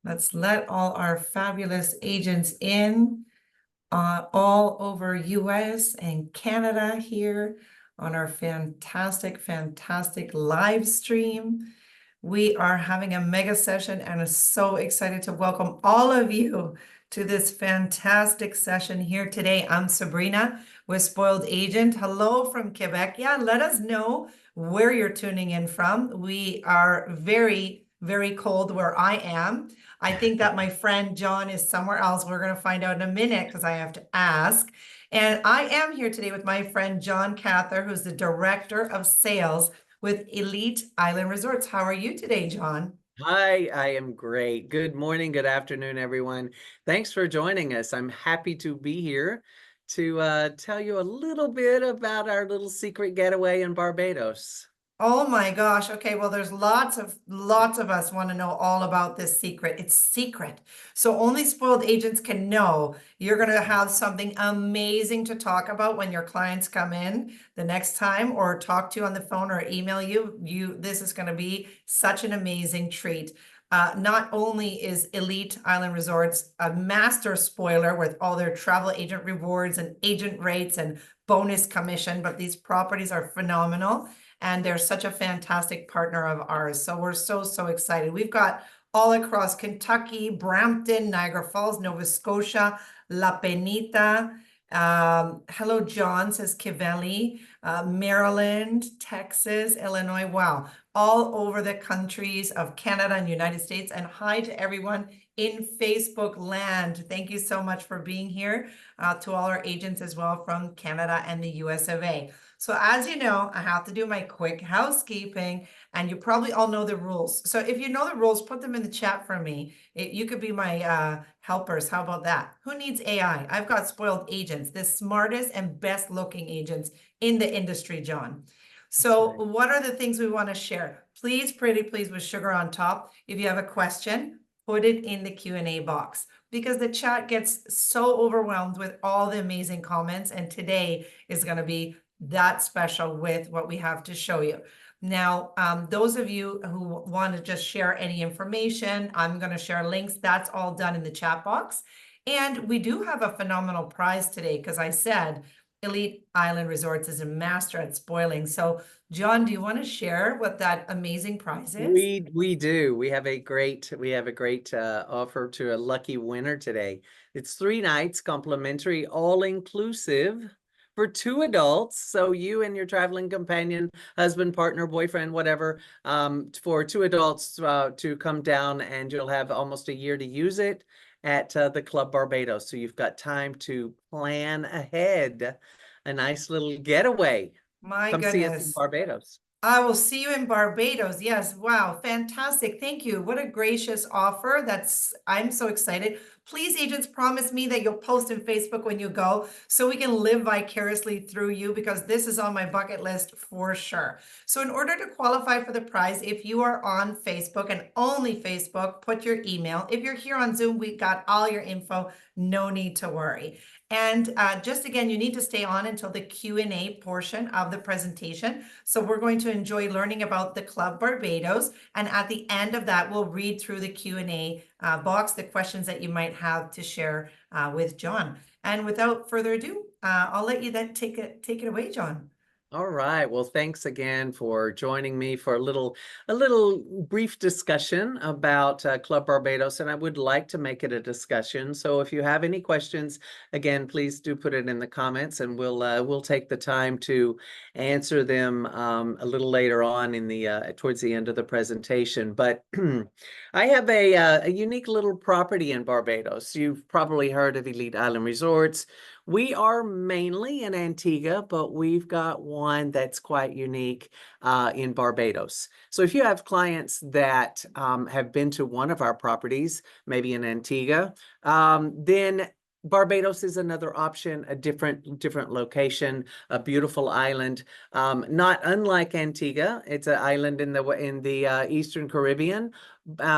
Let's let all our fabulous agents in all over US and Canada here on our fantastic live stream. We are having a mega session and are so excited to welcome all of you to this fantastic session here today. I'm Sabrina with Spoiled Agent. Hello from Quebec. Yeah, let us know where you're tuning in from. We are very cold where I am. I think that my friend John is somewhere else. We're going to find out in a minute because I have to ask. And I am here today with my friend John Cather, who's the Director of Sales with Elite Island Resorts. How are you today, John? Hi, I am great. Good morning, good afternoon, everyone. Thanks for joining us. I'm happy to be here to tell you a little bit about our little secret getaway in Barbados. Oh my gosh. Okay, well, there's lots of us want to know all about this secret. It's secret. So only spoiled agents can know. You're going to have something amazing to talk about when your clients come in the next time or talk to you on the phone or email you. This is going to be such an amazing treat. Not only is Elite Island Resorts a master spoiler with all their travel agent rewards and agent rates and bonus commission, but these properties are phenomenal. And they're such a fantastic partner of ours. So we're so excited. We've got all across Kentucky, Brampton, Niagara Falls, Nova Scotia, La Penita. Hello, John, says Kivelli, Maryland, Texas, Illinois. Wow, all over the countries of Canada and United States. And hi to everyone in Facebook land. Thank you so much for being here, to all our agents as well from Canada and the US of A. So as you know, I have to do my quick housekeeping, and you probably all know the rules. So if you know the rules, put them in the chat for me. You could be my helpers. How about that? Who needs AI? I've got spoiled agents, the smartest and best looking agents in the industry, John. So what are the things we want to share? Please, pretty please, with sugar on top. If you have a question, put it in the Q&A box, because the chat gets so overwhelmed with all the amazing comments. And today is going to be that special with what we have to show you. Now, those of you who want to just share any information, I'm going to share links. That's all done in the chat box. And we do have a phenomenal prize today, because I said Elite Island Resorts is a master at spoiling. So, John, do you want to share what that amazing prize is? We do. We have a great offer to a lucky winner today. It's 3 nights complimentary, all inclusive for 2 adults. So you and your traveling companion, husband, partner, boyfriend, whatever, for 2 adults to come down, and you'll have almost a year to use it at the Club Barbados. So you've got time to plan ahead. A nice little getaway. My Come see us in goodness. Barbados. I will see you in Barbados. Yes. Wow. Fantastic. Thank you. What a gracious offer. I'm so excited. Please, agents, promise me that you'll post in Facebook when you go so we can live vicariously through you, because this is on my bucket list for sure. So in order to qualify for the prize, if you are on Facebook and only Facebook, put your email. If you're here on Zoom, we got all your info. No need to worry. And just again, you need to stay on until the Q&A portion of the presentation. So we're going to enjoy learning about the Club Barbados. And at the end of that, we'll read through the Q&A box, the questions that you might have to share with John. And without further ado, I'll let you then take it away, John. All right. Well, thanks again for joining me for a little brief discussion about Club Barbados, and I would like to make it a discussion. So if you have any questions, again, please do put it in the comments, and we'll take the time to answer them a little later on in the towards the end of the presentation. But I have a unique little property in Barbados. You've probably heard of Elite Island Resorts. We are mainly in Antigua, but we've got one that's quite unique in Barbados. So if you have clients that have been to one of our properties, maybe in Antigua, then Barbados is another option, a different location, a beautiful island, not unlike Antigua. It's an island in the Eastern Caribbean,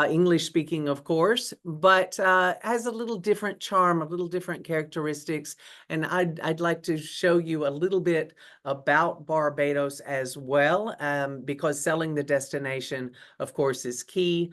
English speaking, of course, but has a little different charm, a little different characteristics. And I'd like to show you a little bit about Barbados as well, because selling the destination, of course, is key.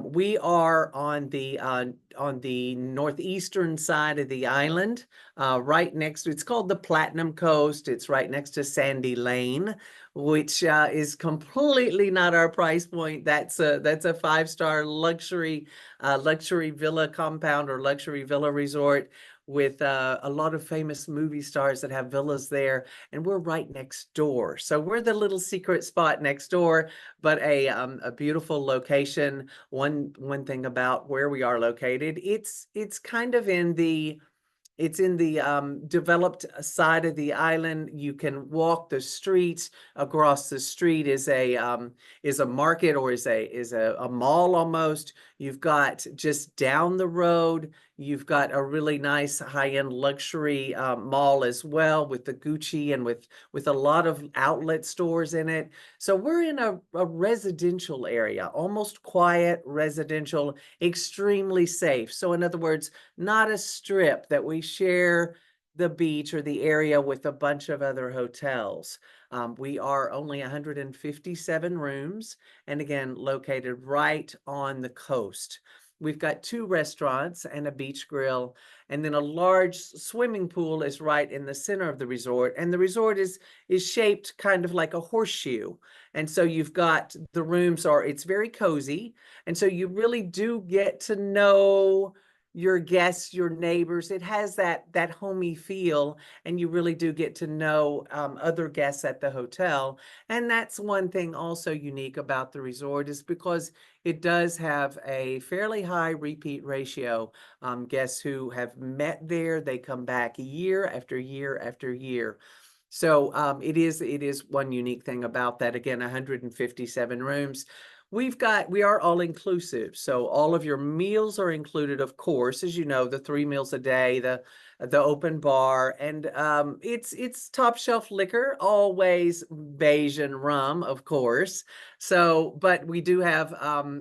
We are on the northeastern side of the island, right next to, it's called the Platinum Coast. It's right next to Sandy Lane, which is completely not our price point. That's a five-star luxury villa compound or luxury villa resort with a lot of famous movie stars that have villas there, and we're right next door. So we're the little secret spot next door, but a beautiful location. One thing about where we are located, it's kind of in the developed side of the island. You can walk the streets. Across the street is a market, or is a mall almost. You've got just down the road, you've got a really nice high-end luxury mall as well, with the Gucci and with a lot of outlet stores in it. So we're in a residential area, almost quiet residential, extremely safe. So in other words, not a strip that we share the beach or the area with a bunch of other hotels. We are only 157 rooms, and again, located right on the coast. We've got 2 restaurants and a beach grill, and then a large swimming pool is right in the center of the resort. And the resort is shaped kind of like a horseshoe. And so you've got the rooms it's very cozy. And so you really do get to know your guests, your neighbors. It has that homey feel, and you really do get to know other guests at the hotel. And that's one thing also unique about the resort, is because it does have a fairly high repeat ratio. Guests who have met there, they come back year after year after year. So it is one unique thing about that. Again, 157 rooms. We are all inclusive. So all of your meals are included, of course, as you know, the 3 meals a day, the open bar, and it's top shelf liquor, always Bayesian rum, of course. So, but we do have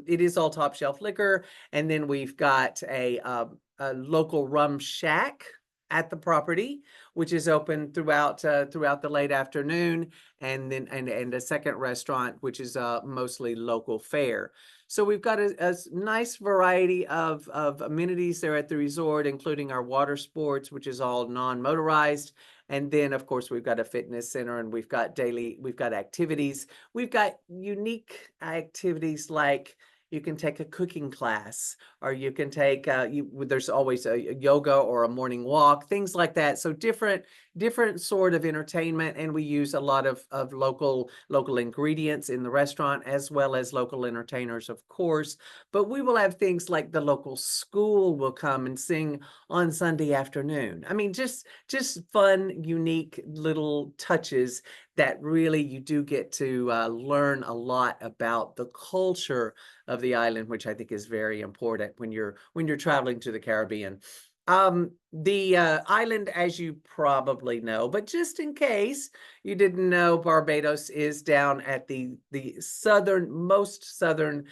it is all top shelf liquor, and then we've got a local rum shack at the property, which is open throughout the late afternoon, and then and a second restaurant, which is mostly local fare. So we've got a nice variety of amenities there at the resort, including our water sports, which is all non-motorized. And then, of course, we've got a fitness center, and we've got activities. We've got unique activities, like you can take a cooking class, or you can take there's always a yoga or a morning walk, things like that. So different sort of entertainment, and we use a lot of local ingredients in the restaurant, as well as local entertainers, of course. But we will have things like the local school will come and sing on Sunday afternoon. I mean, just fun, unique little touches that really you do get to learn a lot about the culture of the island, which I think is very important when you're traveling to the Caribbean. The island, as you probably know, but just in case you didn't know, Barbados is down at the most southern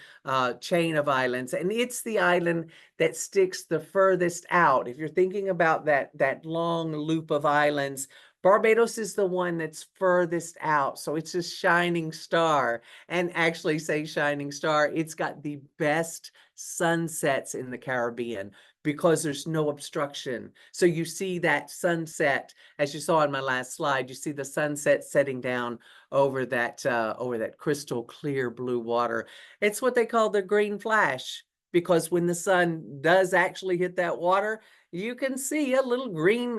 chain of islands, and it's the island that sticks the furthest out. If you're thinking about that long loop of islands, Barbados is the one that's furthest out. So it's a shining star. And actually, say shining star, it's got the best sunsets in the Caribbean, because there's no obstruction. So you see that sunset, as you saw in my last slide, you see the sunset setting down over that crystal clear blue water. It's what they call the green flash, because when the sun does actually hit that water, you can see a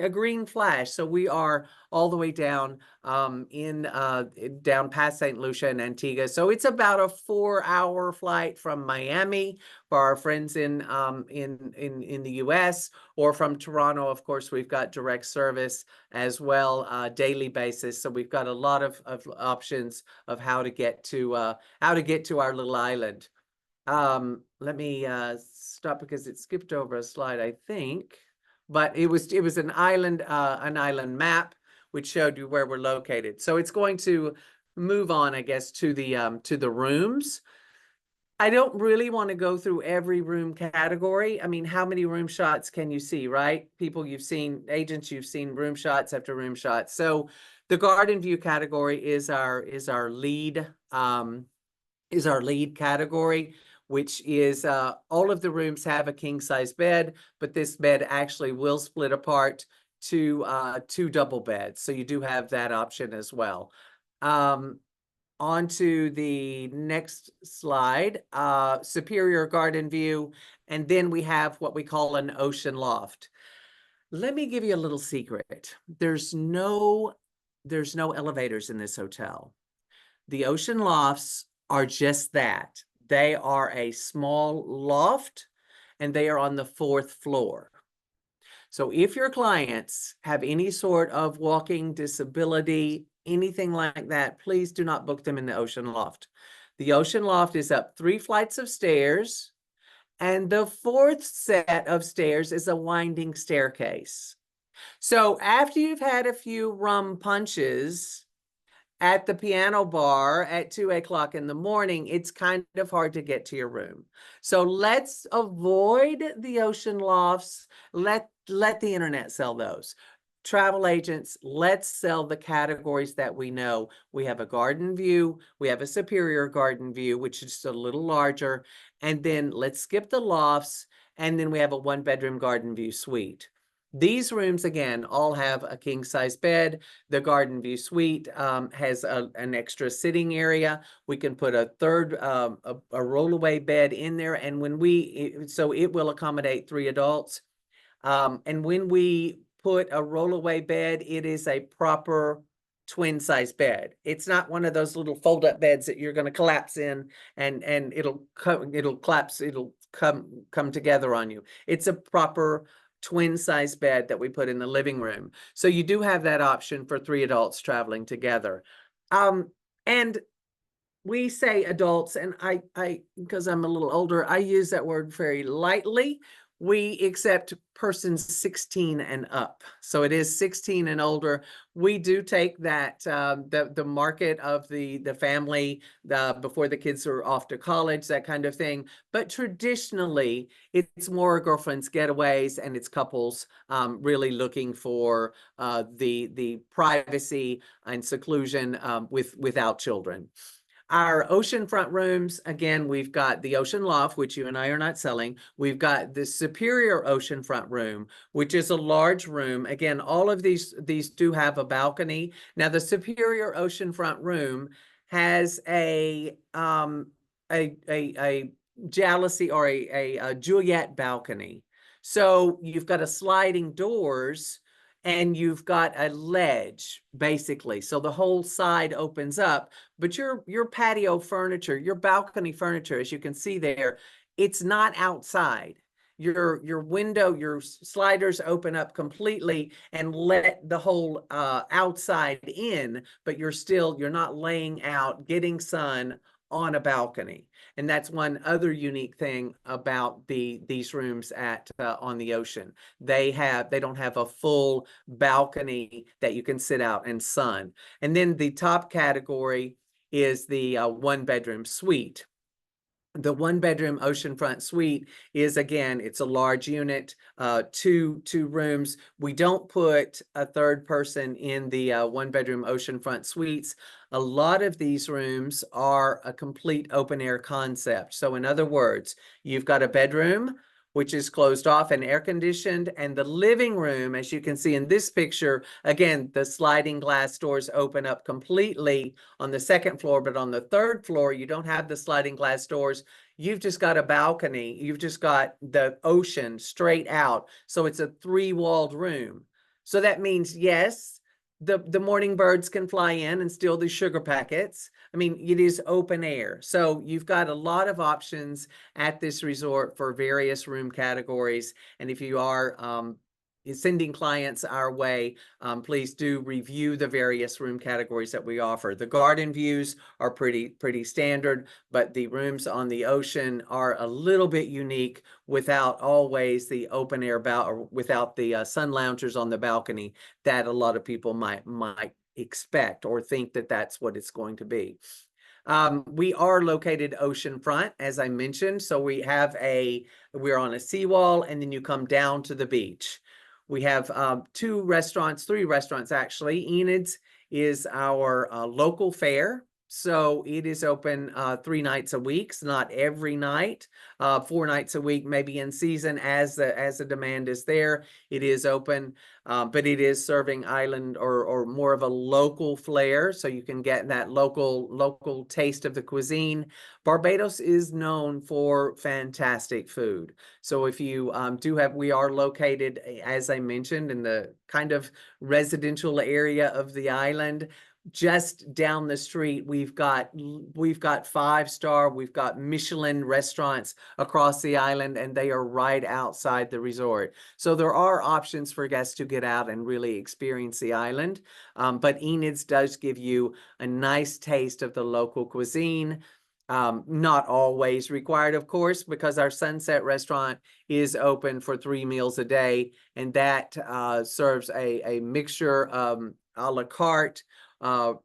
green flash. So we are all the way down down past St. Lucia and Antigua. So it's about a 4-hour flight from Miami for our friends in the US, or from Toronto. Of course, we've got direct service as well, daily basis. So we've got a lot of options of how to get to our little island. Let me stop, because it skipped over a slide, I think. But it was an island map, which showed you where we're located. So it's going to move on, I guess, to the rooms. I don't really want to go through every room category. I mean, how many room shots can you see, right? People you've seen, agents, you've seen room shots after room shots. So the garden view category is our lead category. which is all of the rooms have a king size bed, but this bed actually will split apart to two double beds. So you do have that option as well. On to the next slide, superior garden view, and then we have what we call an ocean loft. Let me give you a little secret. There's no elevators in this hotel. The ocean lofts are just that. They are a small loft and they are on the 4th floor. So if your clients have any sort of walking disability, anything like that, please do not book them in the ocean loft. The ocean loft is up 3 flights of stairs, and the 4th set of stairs is a winding staircase. So after you've had a few rum punches at the piano bar at 2 o'clock in the morning, it's kind of hard to get to your room. So let's avoid the ocean lofts. Let the internet sell those. Travel agents, let's sell the categories that we know. We have a garden view, we have a superior garden view, which is a little larger, and then let's skip the lofts, and then we have a 1-bedroom garden view suite. These rooms, again, all have a king size bed. The garden view suite has an extra sitting area. We can put a third, a rollaway bed in there. And so it will accommodate 3 adults. And when we put a rollaway bed, it is a proper twin size bed. It's not one of those little fold up beds that you're going to collapse in and it'll collapse, it'll come together on you. It's a proper twin size bed that we put in the living room. So you do have that option for 3 adults traveling together. And we say adults, and I because I'm a little older, I use that word very lightly. We accept persons 16 and up. So it is 16 and older. We do take that, the market of the family before the kids are off to college, that kind of thing. But traditionally, it's more girlfriends getaways and it's couples really looking for the privacy and seclusion without children. Our oceanfront rooms, again, we've got the ocean loft, which you and I are not selling. We've got the superior oceanfront room, which is a large room. Again, all of these do have a balcony. Now, the superior oceanfront room has a jalousie or a Juliet balcony. So you've got a sliding doors and you've got a ledge, basically. So the whole side opens up, but your patio furniture, your balcony furniture, as you can see there, it's not outside. Your window, your sliders open up completely and let the whole outside in, but you're not laying out, getting sun on a balcony. And that's one other unique thing about these rooms on the ocean. They don't have a full balcony that you can sit out and sun. And then the top category is the 1-bedroom suite. The 1-bedroom oceanfront suite is, again, it's a large unit, two rooms. We don't put a third person in the 1-bedroom oceanfront suites. A lot of these rooms are a complete open air concept. So in other words, you've got a bedroom, which is closed off and air conditioned, and the living room, as you can see in this picture, again, the sliding glass doors open up completely on the 2nd floor, but on the 3rd floor, you don't have the sliding glass doors. You've just got a balcony. You've just got the ocean straight out. So it's a 3-walled room. So that means, yes, the morning birds can fly in and steal the sugar packets. I mean, it is open air. So you've got a lot of options at this resort for various room categories. And if you are sending clients our way, please do review the various room categories that we offer. The garden views are pretty standard, but the rooms on the ocean are a little bit unique without always the open air or without the sun loungers on the balcony that a lot of people might expect or think that that's what it's going to be. We are located oceanfront, as I mentioned. So we're on a seawall, and then you come down to the beach. We have 3 restaurants actually. Enid's is our local fare. So it is open 3 nights a week. It's not every night, 4 nights a week, maybe in season as the demand is there. It is open, but it is serving island or more of a local flair, so you can get that local taste of the cuisine. Barbados is known for fantastic food. So if you we are located, as I mentioned, in the kind of residential area of the island. Just down the street, we've got 5-star, we've got Michelin restaurants across the island, and they are right outside the resort. So there are options for guests to get out and really experience the island. But Enid's does give you a nice taste of the local cuisine. Not always required, of course, because our Sunset restaurant is open for 3 meals a day, and that serves a mixture a la carte.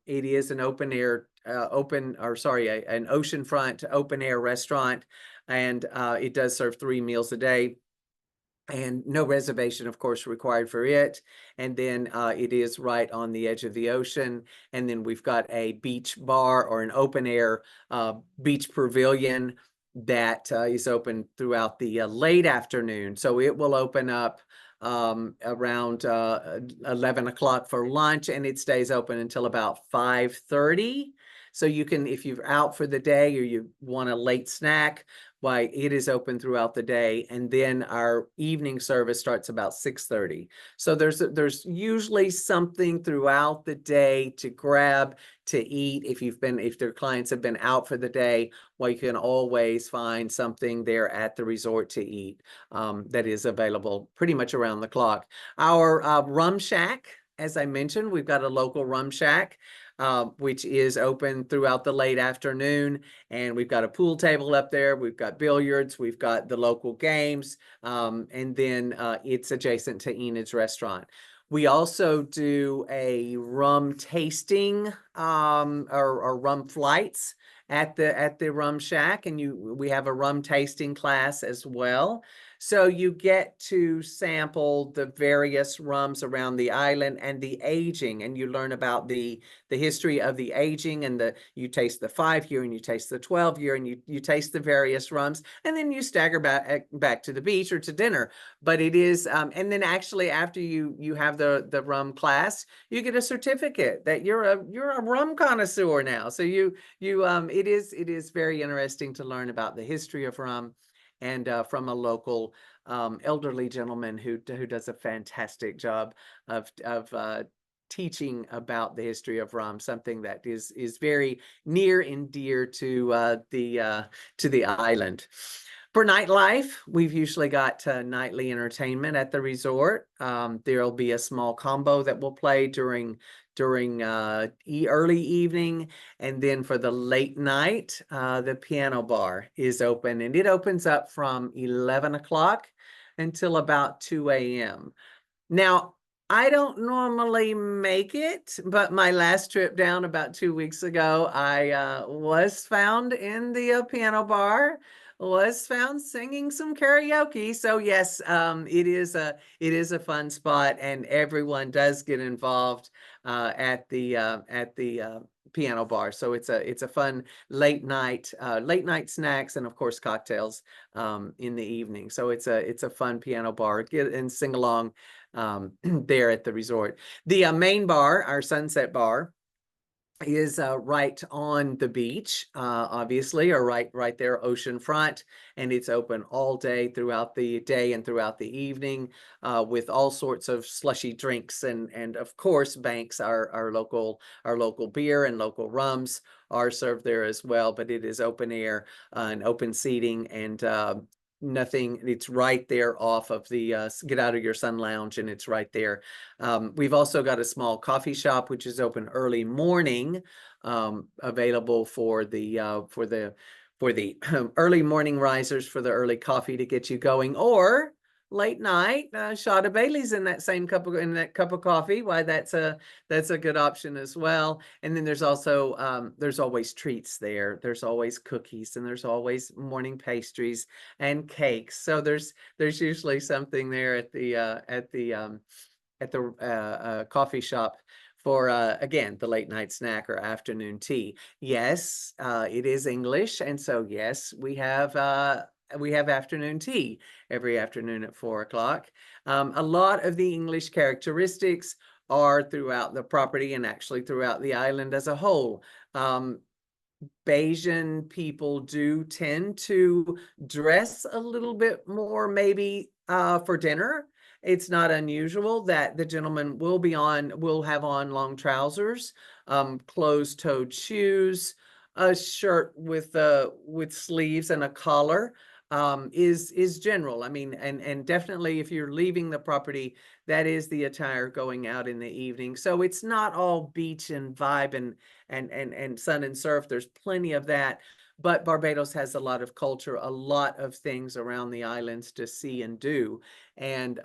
It is an open air, an oceanfront open air restaurant, and it does serve 3 meals a day. And no reservation, of course, required for it. And then it is right on the edge of the ocean. And then we've got a beach bar or an open air beach pavilion that is open throughout the late afternoon. So it will open up around 11 o'clock for lunch, and it stays open until about 5:30. So you can, if you're out for the day or you want a late snack, why it is open throughout the day, and then our evening service starts about 6:30. So there's usually something throughout the day to grab, to eat. If their clients have been out for the day, well, you can always find something there at the resort to eat that is available pretty much around the clock. Our rum shack, as I mentioned, we've got a local rum shack, which is open throughout the late afternoon. And we've got a pool table up there. We've got billiards. We've got the local games. And then it's adjacent to Enid's restaurant. We also do a rum tasting or rum flights at the rum shack, and we have a rum tasting class as well. So you get to sample the various rums around the island and the aging, and you learn about the history of the aging, and you taste the 5-year and you taste the 12-year, and you taste the various rums, and then you stagger back to the beach or to dinner. But it is and then actually after you have the rum class, you get a certificate that you're a rum connoisseur now. So it is very interesting to learn about the history of rum, and from a local elderly gentleman who does a fantastic job of teaching about the history of rum, something that is very near and dear to the island. For nightlife, we've usually got nightly entertainment at the resort. There'll be a small combo that will play during early evening, and then for the late night, the piano bar is open, and it opens up from 11 o'clock until about 2 a.m. Now, I don't normally make it, but my last trip down about 2 weeks ago, I was found in the piano bar, was found singing some karaoke. So yes, it is a fun spot, and everyone does get involved at the piano bar. So it's a fun late night snacks, and of course cocktails in the evening. So it's a fun piano bar. Get and sing along there at the resort. The main bar, our Sunset bar, is right on the beach, obviously, or right there, oceanfront, and it's open all day throughout the day and throughout the evening, with all sorts of slushy drinks, and of course Banks, our local beer and local rums are served there as well. But it is open air and open seating, and nothing, it's right there off of the get out of your sun lounge, and it's right there. We've also got a small coffee shop which is open early morning, available for the early morning risers, for the early coffee to get you going, or late night shot of Bailey's in that cup of coffee. Why, that's a good option as well. And then there's also there's always treats there. There's always cookies, and there's always morning pastries and cakes. So there's usually something there at the coffee shop for again, the late night snack or afternoon tea. Yes, it is English, and so yes, we have afternoon tea every afternoon at 4 o'clock. A lot of the English characteristics are throughout the property and actually throughout the island as a whole. Bayesian people do tend to dress a little bit more, maybe for dinner. It's not unusual that the gentleman will have on long trousers, closed-toed shoes, a shirt with sleeves and a collar, is general. I mean, and definitely if you're leaving the property, that is the attire going out in the evening. So it's not all beach and vibe and sun and surf. There's plenty of that. But Barbados has a lot of culture, a lot of things around the islands to see and do. And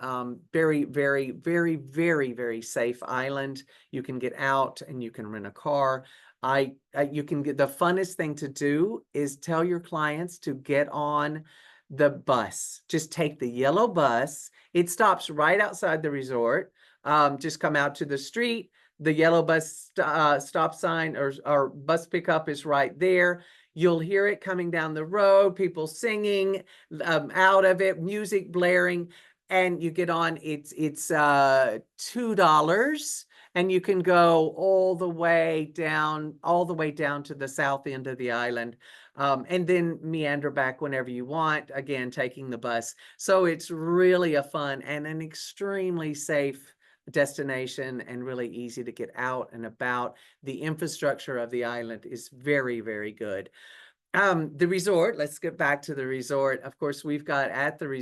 very, very, very, very, very safe island. You can get out and you can rent a car. You can get, the funnest thing to do is tell your clients to get on the bus. Just take the yellow bus. It stops right outside the resort. Just come out to the street. The yellow bus stop sign or bus pickup is right there. You'll hear it coming down the road, people singing out of it, music blaring, and you get on. It's $2, and you can go all the way down to the south end of the island. And then meander back whenever you want, again, taking the bus. So it's really a fun and an extremely safe destination and really easy to get out and about. The infrastructure of the island is very, very good. The resort, let's get back to the resort. Of course, we've got 3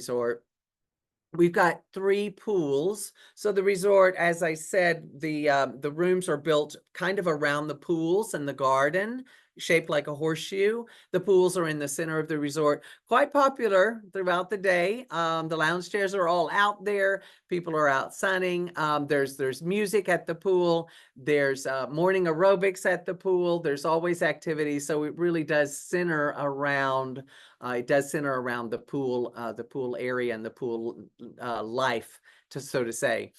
pools. So the resort, as I said, the rooms are built kind of around the pools and the garden, shaped like a horseshoe. The pools are in the center of the resort, quite popular throughout the day. The lounge chairs are all out there. People are out sunning. There's music at the pool. There's morning aerobics at the pool. There's always activities. So it really does center around the pool area and the pool life, so to say.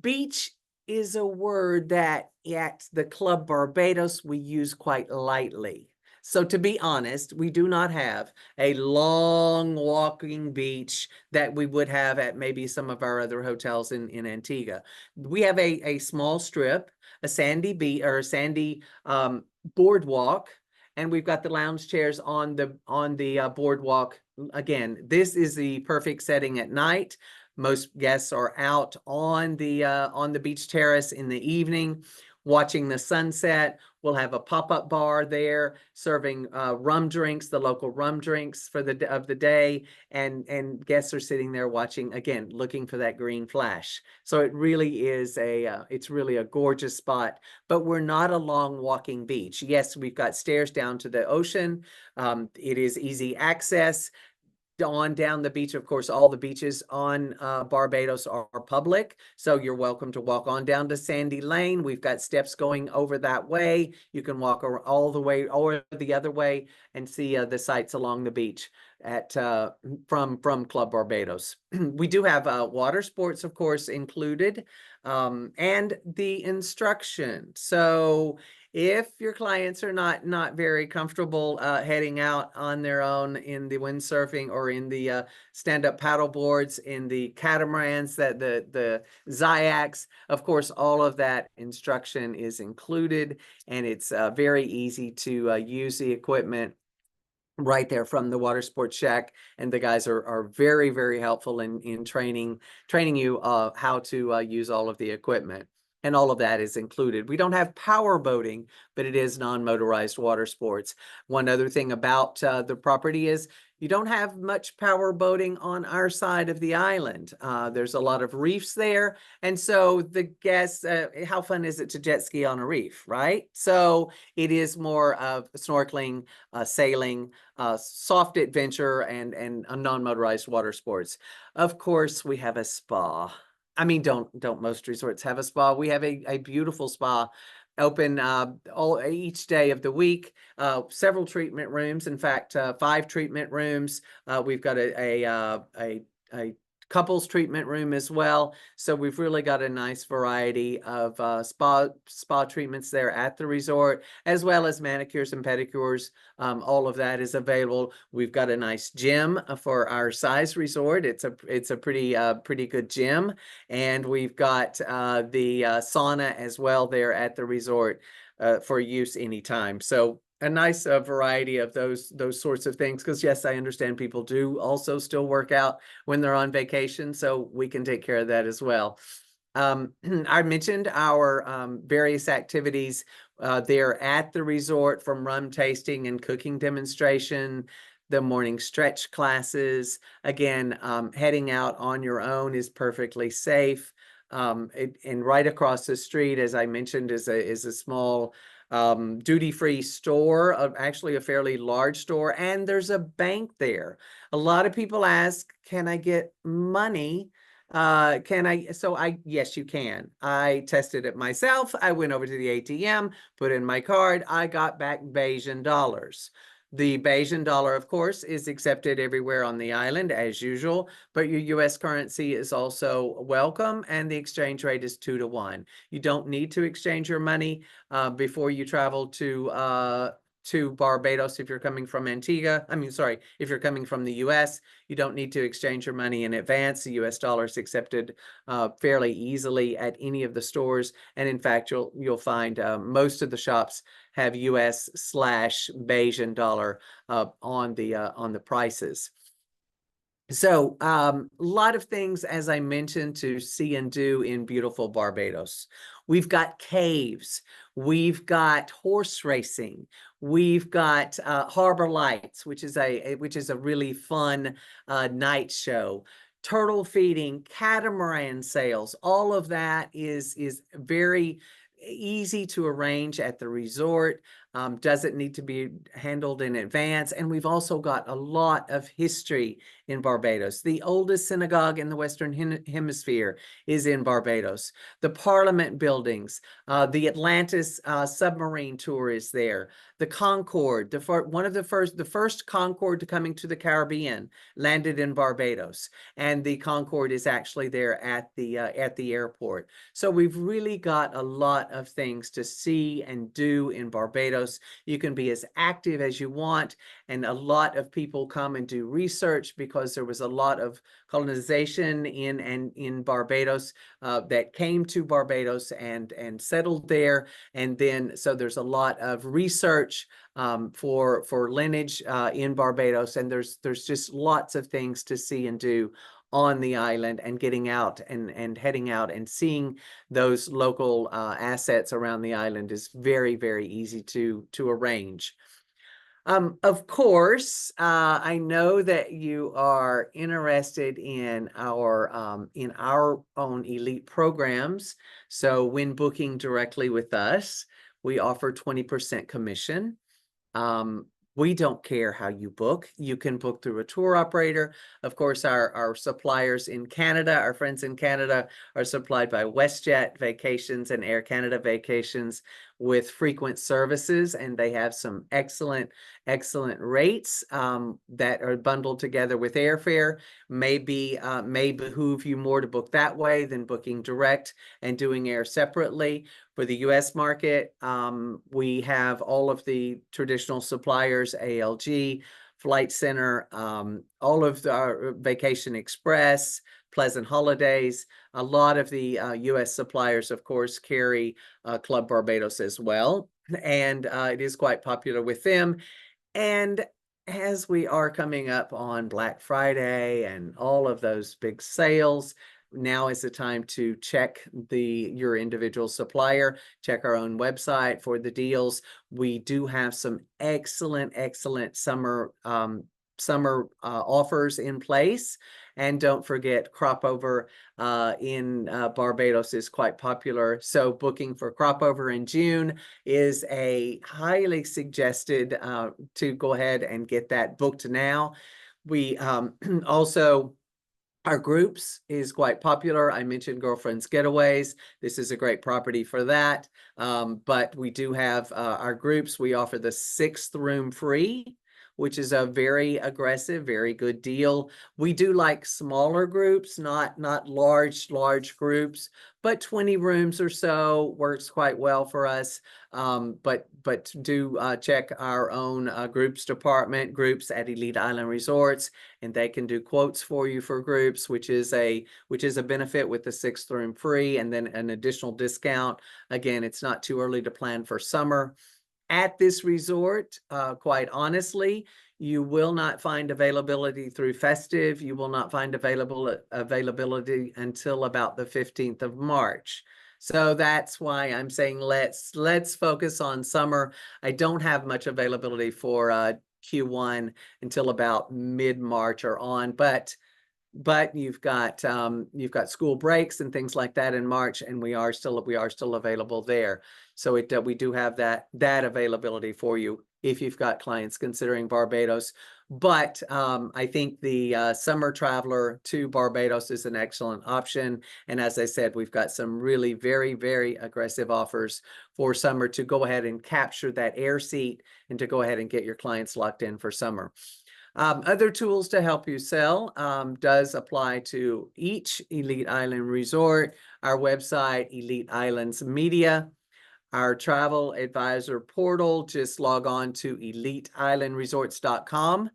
Beach is a word that at the Club Barbados we use quite lightly. So to be honest, we do not have a long walking beach that we would have at maybe some of our other hotels in Antigua. We have a small strip, a sandy beach or a sandy boardwalk, and we've got the lounge chairs on the boardwalk. Again, this is the perfect setting at night. Most guests are out on the beach terrace in the evening, watching the sunset. We'll have a pop-up bar there serving rum drinks, the local rum drinks for the day, and guests are sitting there watching, again, looking for that green flash. So it really is it's really a gorgeous spot, but we're not a long walking beach. Yes, we've got stairs down to the ocean. It is easy access. On down the beach. Of course, all the beaches on Barbados are public, so you're welcome to walk on down to Sandy Lane. We've got steps going over that way. You can walk all the way or the other way and see the sights along the beach at from Club Barbados. We do have water sports, of course, included, and the instruction. So if your clients are not very comfortable heading out on their own in the windsurfing or in the stand-up paddle boards, in the catamarans, the kayaks, of course, all of that instruction is included, and it's very easy to use the equipment right there from the water sports shack, and the guys are very, very helpful in training you how to use all of the equipment. And all of that is included. We don't have power boating, but it is non-motorized water sports. One other thing about the property is you don't have much power boating on our side of the island. There's a lot of reefs there. And so the guests, how fun is it to jet ski on a reef, right? So it is more of snorkeling, sailing, soft adventure, and non-motorized water sports. Of course, we have a spa. I mean, don't most resorts have a spa? We have a beautiful spa open each day of the week. Several treatment rooms. In fact, 5 treatment rooms. We've got a couples treatment room as well. So we've really got a nice variety of spa treatments there at the resort, as well as manicures and pedicures. All of that is available. We've got a nice gym for our size resort. It's a pretty good gym, and we've got the sauna as well there at the resort for use anytime. So a nice variety of those sorts of things, because yes, I understand people do also still work out when they're on vacation, so we can take care of that as well. I mentioned our various activities there at the resort, from rum tasting and cooking demonstration, the morning stretch classes. Again, heading out on your own is perfectly safe. And right across the street, as I mentioned, is a small duty-free store, actually a fairly large store, and there's a bank there. A lot of people ask, can I get money? Yes, you can. I tested it myself. I went over to the ATM, put in my card. I got back Bajan dollars. The Bajan dollar, of course, is accepted everywhere on the island as usual, but your US currency is also welcome, and the exchange rate is 2-to-1. You don't need to exchange your money before you travel to Barbados. If you're coming from Antigua, if you're coming from the US, you don't need to exchange your money in advance. The US dollar is accepted fairly easily at any of the stores, and in fact, you'll find most of the shops have US/Bajan dollar on the prices. So a lot of things, as I mentioned, to see and do in beautiful Barbados. We've got caves, we've got horse racing, we've got Harbor Lights, which is a really fun night show. Turtle feeding, catamaran sails, all of that is very easy to arrange at the resort. Doesn't need to be handled in advance. And we've also got a lot of history in Barbados. The oldest synagogue in the Western Hemisphere is in Barbados. The Parliament buildings, the Atlantis submarine tour is there. The Concorde, the first Concorde coming to the Caribbean, landed in Barbados, and the Concorde is actually there at the airport. So we've really got a lot of things to see and do in Barbados. You can be as active as you want, and a lot of people come and do research because there was a lot of colonization in Barbados that came to Barbados and settled there, and then so there's a lot of research for lineage in Barbados, and there's just lots of things to see and do on the island, and getting out and heading out and seeing those local assets around the island is very, very easy to arrange. Of course, I know that you are interested in our own elite programs. So when booking directly with us, we offer 20% commission. We don't care how you book. You can book through a tour operator. Of course, our suppliers in Canada, our friends in Canada, are supplied by WestJet Vacations and Air Canada Vacations with frequent services, and they have some excellent rates that are bundled together with airfare. May behoove you more to book that way than booking direct and doing air separately. For the US market, we have all of the traditional suppliers, ALG, Flight Center, all of our Vacation Express, Pleasant Holidays. A lot of the US suppliers, of course, carry Club Barbados as well, and it is quite popular with them. And as we are coming up on Black Friday and all of those big sales, now is the time to check your individual supplier, check our own website for the deals. We do have some excellent summer offers in place. And don't forget, crop over in Barbados is quite popular. So booking for crop over in June is a highly suggested to go ahead and get that booked now. We also, our groups is quite popular. I mentioned Girlfriends Getaways. This is a great property for that. But we do have our groups. We offer the 6th room free, which is a very aggressive, very good deal. We do like smaller groups, not large groups, but 20 rooms or so works quite well for us. But do check our own groups department, groups at Elite Island Resorts, and they can do quotes for you for groups, which is a benefit with the 6th room free and then an additional discount. Again, it's not too early to plan for summer. At this resort, quite honestly, you will not find availability through festive. You will not find availability until about the 15th of March. So that's why I'm saying let's focus on summer. I don't have much availability for Q1 until about mid-March or on, but you've got school breaks and things like that in March, and we are still available there. So we do have that availability for you if you've got clients considering Barbados. But I think the summer traveler to Barbados is an excellent option. And as I said, we've got some really very aggressive offers for summer to go ahead and capture that air seat and to go ahead and get your clients locked in for summer. Other tools to help you sell does apply to each Elite Island resort, our website, Elite Islands Media, our travel advisor portal. Just log on to eliteislandresorts.com.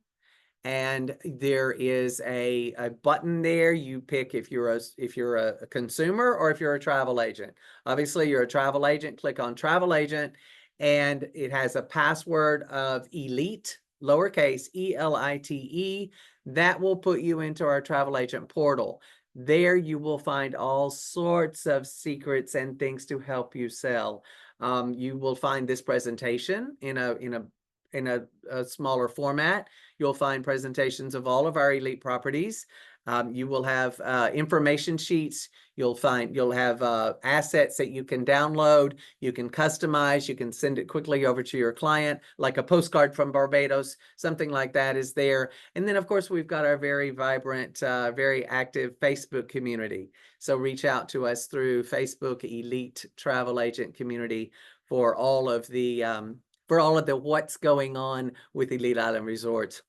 And there is a button there. You pick if you're a consumer or if you're a travel agent. Obviously, you're a travel agent, click on travel agent, and it has a password of elite, lowercase ELITE. That will put you into our travel agent portal. There you will find all sorts of secrets and things to help you sell. You will find this presentation in a smaller format. You'll find presentations of all of our elite properties. You will have information sheets. You'll have assets that you can download, you can customize, you can send it quickly over to your client, like a postcard from Barbados, something like that is there. And then, of course, we've got our very vibrant, very active Facebook community. So reach out to us through Facebook Elite Travel Agent Community for all of the what's going on with Elite Island Resorts.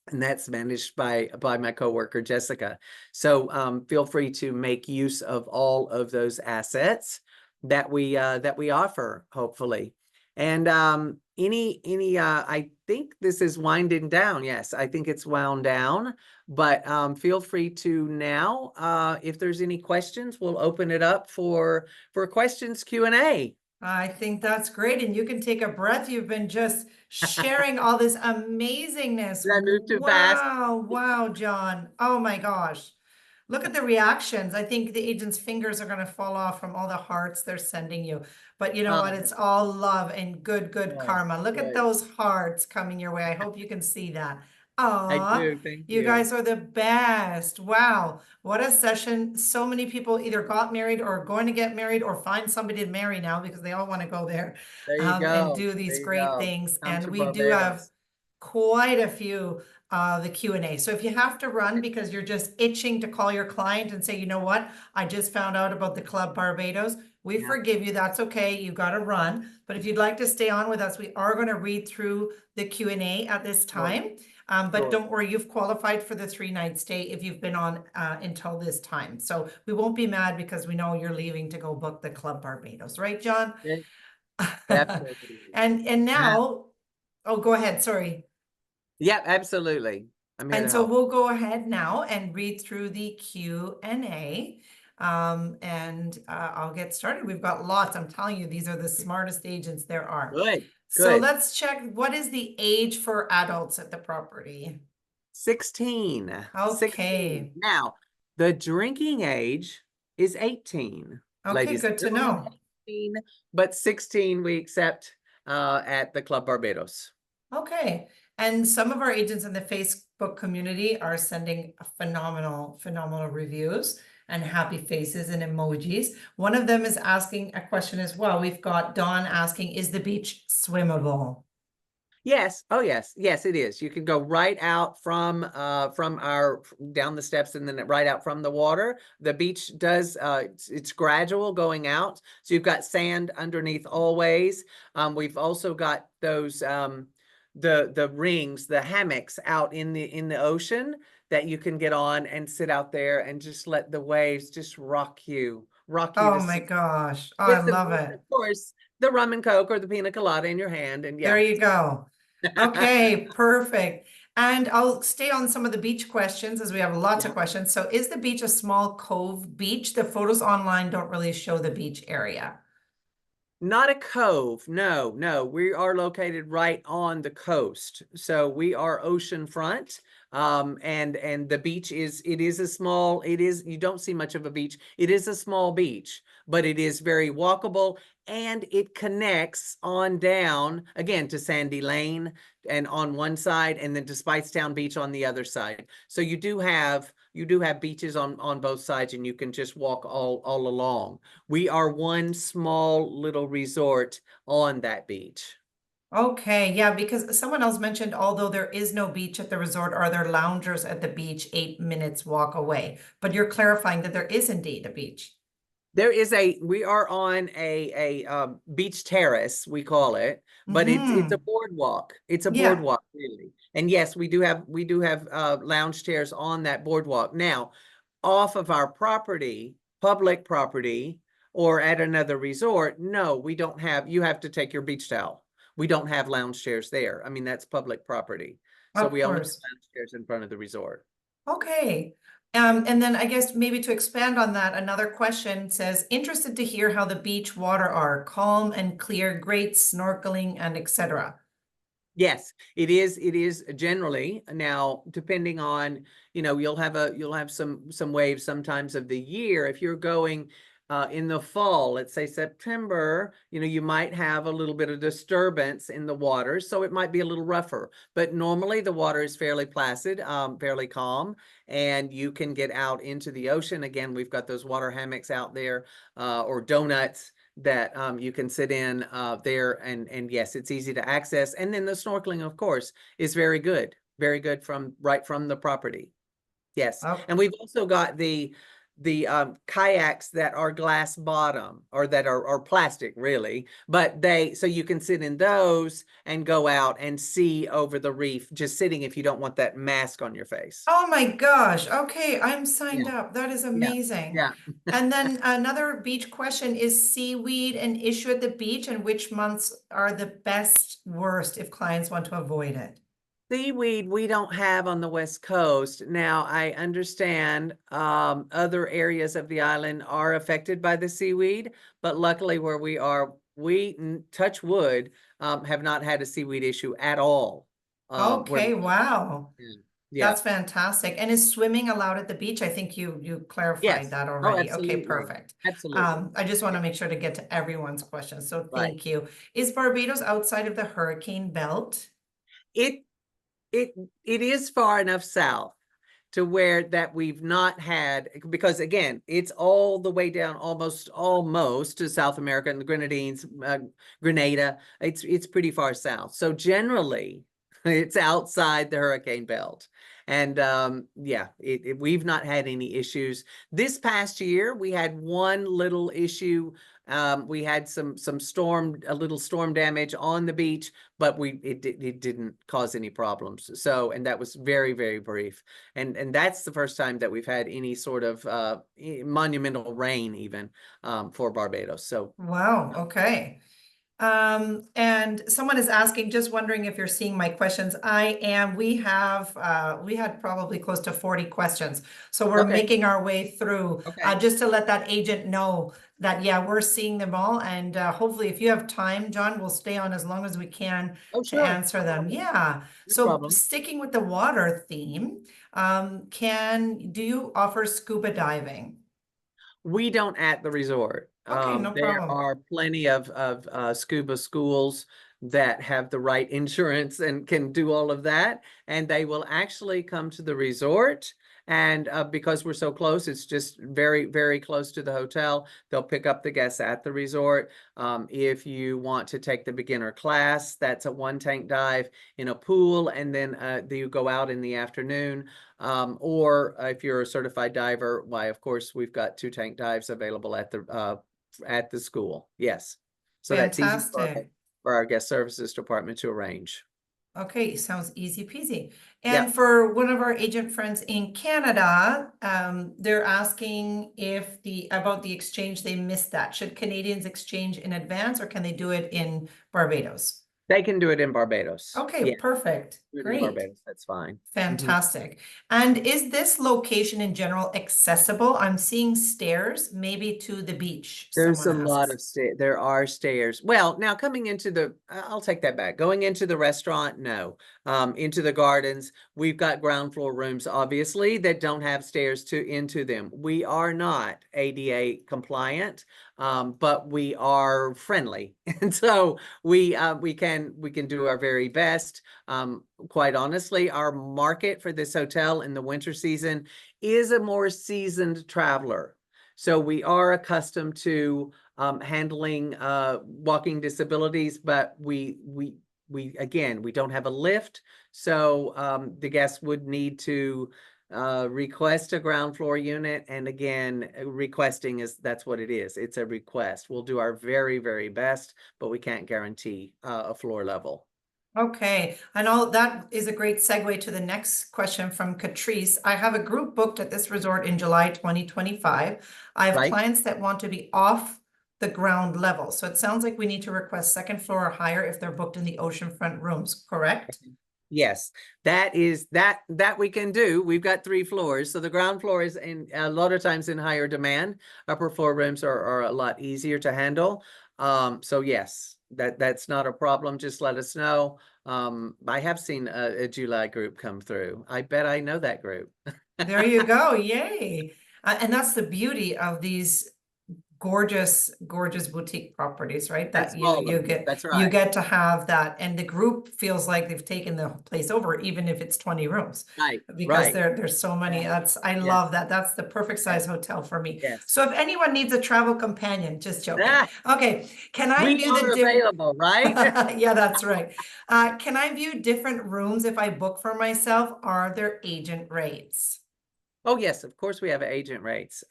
And that's managed by my coworker, Jessica. So feel free to make use of all of those assets that we offer, hopefully. And I think this is winding down. Yes, I think it's wound down, but feel free to now, if there's any questions, we'll open it up for questions Q&A. I think that's great. And you can take a breath. You've been just sharing all this amazingness. Did I move too fast? Wow, John. Oh my gosh. Look at the reactions. I think the agent's fingers are going to fall off from all the hearts they're sending you. But you know what? It's all love and good karma. Look at those hearts coming your way. I hope you can see that. I Aw, do. Thank you you. guys are the best. Wow. What a session. So many people either got married or are going to get married or find somebody to marry now because they all want to go there There you go. and do these There you great go. things. Come And to we do have Barbados. quite a few the Q&A. So if you have to run because you're just itching to call your client and say, you know what, I just found out about the Club Barbados, we Yeah. forgive you. That's okay. You got to run. But if you'd like to stay on with us, we are going to read through the Q&A at this time. But Sure. don't worry, you've qualified for the 3-night stay if you've been on until this time. So we won't be mad because we know you're leaving to go book the Club Barbados, right, John? Yeah, absolutely. And now, oh, go ahead. Sorry. Yeah, absolutely. I'm here And to so help. we'll go ahead now and read through the Q&A. And I'll get started. We've got lots. I'm telling you, these are the smartest agents there are. Good. So Good. let's check, what is the age for adults at the property? 16. Okay. Now, the drinking age is 18. Okay, Ladies and good to gentlemen, know. 18, but 16 we accept at the Club Barbados. Okay. And some of our agents in the Facebook community are sending phenomenal reviews and happy faces and emojis. One of them is asking a question as well. We've got Dawn asking, is the beach swimmable? Yes. Oh, yes. Yes, it is. You can go right out from our down the steps and then right out from the water. The beach does it's gradual going out. So you've got sand underneath always. We've also got those the rings, the hammocks out in the ocean that you can get on and sit out there and just let the waves just rock you Oh to my sleep gosh. Oh, I love with, it. of course, the rum and coke or the pina colada in your hand, and There yeah. you go. Okay, perfect. And I'll stay on some of the beach questions as we have lots of Yeah. questions. So is the beach a small cove beach? The photos online don't really show the beach area. Not a cove. No, no. We are located right on the coast. So we are ocean front. And the beach is, it is a small, it is, you don't see much of a beach. It is a small beach, but it is very walkable, and it connects on down again to Sandy Lane and on one side, and then to Spicetown Beach on the other side. So you do have beaches on both sides, and you can just walk all along. We are one small little resort on that beach. Okay, yeah, because someone else mentioned although there is no beach at the resort, are there loungers at the beach 8 minutes walk away? But you're clarifying that there is indeed a beach. We are on a beach terrace, we call it, but it's a Mm-hmm. boardwalk. It's a Yeah. boardwalk, really. And yes, we do have lounge chairs on that boardwalk. Now, off of our property, public property, or at another resort, no, we don't have, you have to take your beach towel. We don't have lounge chairs there. I mean, that's public property. So Of we only have course. lounge chairs in front of the resort. Okay. And then I guess maybe to expand on that, another question says, interested to hear how the beach water are calm and clear, great snorkeling and etc. Yes, it is. It is generally now, depending on, you'll have some waves sometimes of the year. If you're going in the fall, let's say September, you might have a little bit of disturbance in the water, so it might be a little rougher. But normally the water is fairly placid, fairly calm, and you can get out into the ocean. Again, we've got those water hammocks out there, or donuts that you can sit in there, and yes, it's easy to access. And then the snorkeling, of course, is very good from right from the property. Yes, Oh, and we've also got the kayaks that are glass bottom, or that are plastic really, but so you can sit in those and go out and see over the reef, just sitting, if you don't want that mask on your face. oh my gosh. Okay, I'm signed Yeah, up. That is yeah, amazing. yeah. And then another beach question is seaweed an issue at the beach, and which months are the best, worst if clients want to avoid it? Seaweed we don't have on the West Coast. Now, I understand other areas of the island are affected by the seaweed, but luckily where we are, we, touch wood, have not had a seaweed issue at all. Where Okay, we wow. Yeah. Yeah. That's fantastic. And is swimming allowed at the beach? I think you clarified Yes. that Oh, already. Okay, absolutely. perfect. Absolutely. I just want Yeah. to make sure to get to everyone's questions. So Right. thank you. Is Barbados outside of the hurricane belt? It it it is far enough south to where that we've not had, because again, it's all the way down almost to South America and the Grenadines, Grenada. It's pretty far south. So generally, it's outside the hurricane belt. And yeah, we've not had any issues. This past year, we had one little issue. We had a little storm damage on the beach, but it didn't cause any problems. So, and that was very, very brief. And that's the first time that we've had any sort of monumental rain even for Barbados. So Wow, okay. And someone is asking, just wondering if you're seeing my questions. I am. We had probably close to 40 questions. So we're okay, making our way through, okay. just to let that agent know that, yeah, we're seeing them all. And hopefully if you have time, John, we'll stay on as long as we can Oh, to sure. answer No them. problem. Yeah. No So problem. sticking with the water theme, do you offer scuba diving? We don't at the resort. Okay, no There problem. are plenty of scuba schools that have the right insurance and can do all of that, and they will actually come to the resort. And because we're so close, it's just very, very close to the hotel. They'll pick up the guests at the resort. If you want to take the beginner class, that's a one tank dive in a pool, and then you go out in the afternoon. Or if you're a certified diver, why, of course, we've got two tank dives available at the school. Yes. So that's easy Fantastic. for our guest services department to arrange. Okay, sounds easy peasy. Yep. And for one of our agent friends in Canada, they're asking if about the exchange, they missed that. Should Canadians exchange in advance or can they do it in Barbados? They can do it in Barbados. Okay, Yeah, perfect. do it in Great. Barbados. That's fine. Mhm. Fantastic. And is this location in general accessible? I'm seeing stairs, maybe to the beach, There's someone a lot asks. of there are stairs. Well, now coming into I'll take that back. Going into the restaurant, no. Into the gardens, we've got ground floor rooms, obviously, that don't have stairs into them. We are not ADA compliant, but we are friendly, and so we can do our very best. Quite honestly, our market for this hotel in the winter season is a more seasoned traveler. So we are accustomed to handling walking disabilities, but again, we don't have a lift. So the guests would need to request a ground floor unit. And again, requesting that's what it is. It's a request. We'll do our very, very best, but we can't guarantee a floor level. Okay, and all that is a great segue to the next question from Catrice. I have a group booked at this resort in July 2025. I have Right? clients that want to be off the ground level. So it sounds like we need to request second floor or higher if they're booked in the oceanfront rooms, correct? Yes, that we can do. We've got 3 floors, so the ground floor is a lot of times in higher demand. Upper floor rooms are a lot easier to handle. So yes, that's not a problem. Just let us know. I have seen a July group come through. I bet I know that group. There you go. Yay. And that's the beauty of these gorgeous, gorgeous boutique properties, right? And That you smaller. you get That's you right. get to have that, and the group feels like they've taken the place over, even if it's 20 rooms, Right. because Right. there's so many. Yes. I Yes. love that. That's the perfect Yes. size hotel for me. Yes. So if anyone needs a travel companion, just joking. Ah, Okay, can I we view the are different? available, right? Yeah, that's right. Can I view different rooms if I book for myself? Are there agent rates? Oh, yes, of course we have agent rates.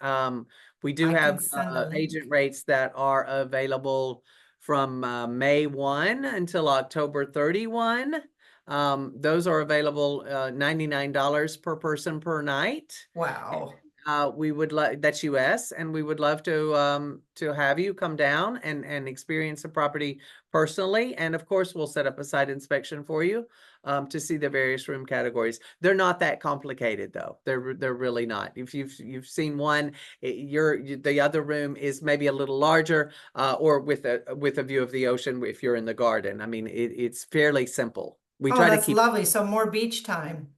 We do I can have send a agent link. rates that are available from May 1 until October 31. Those are available $99 per person per night. And Wow. we would like that's US, and we would love to have you come down and experience the property personally. And of course, we'll set up a site inspection for you to see the various room categories. They're not that complicated though. They're really not. If you've seen one, the other room is maybe a little larger or with a view of the ocean if you're in the garden. I mean, it's fairly simple. We Oh, try to that's keep lovely. So more beach time.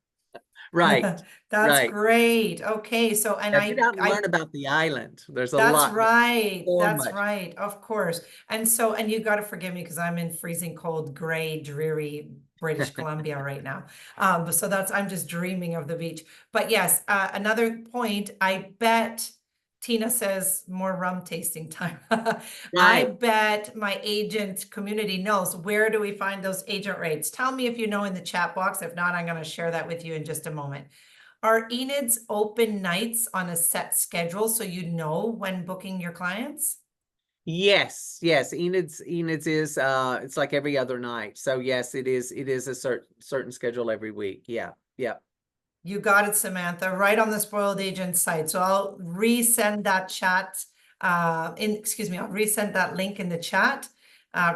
right, That's right. great. Okay, so and Now get out and I learn about the island. There's a that's lot, right. so That's much. right. Of course. And so and you got to forgive me because I'm in freezing cold, gray, dreary British Columbia right now. So that's I'm just dreaming of the beach. But yes, another point, I bet Tina says more rum tasting time. I Right. bet my agent community knows. Where do we find those agent rates? Tell me if you know in the chat box. If not, I'm going to share that with you in just a moment. Are Enid's open nights on a set schedule so you know when booking your clients? Yes, yes. Enid's is it's like every other night. So yes, it is a certain schedule every week. Yeah. Yeah. You got it, Samantha, right on the Spoiled Agent site. So I'll resend that chat excuse me, I'll resend that link in the chat.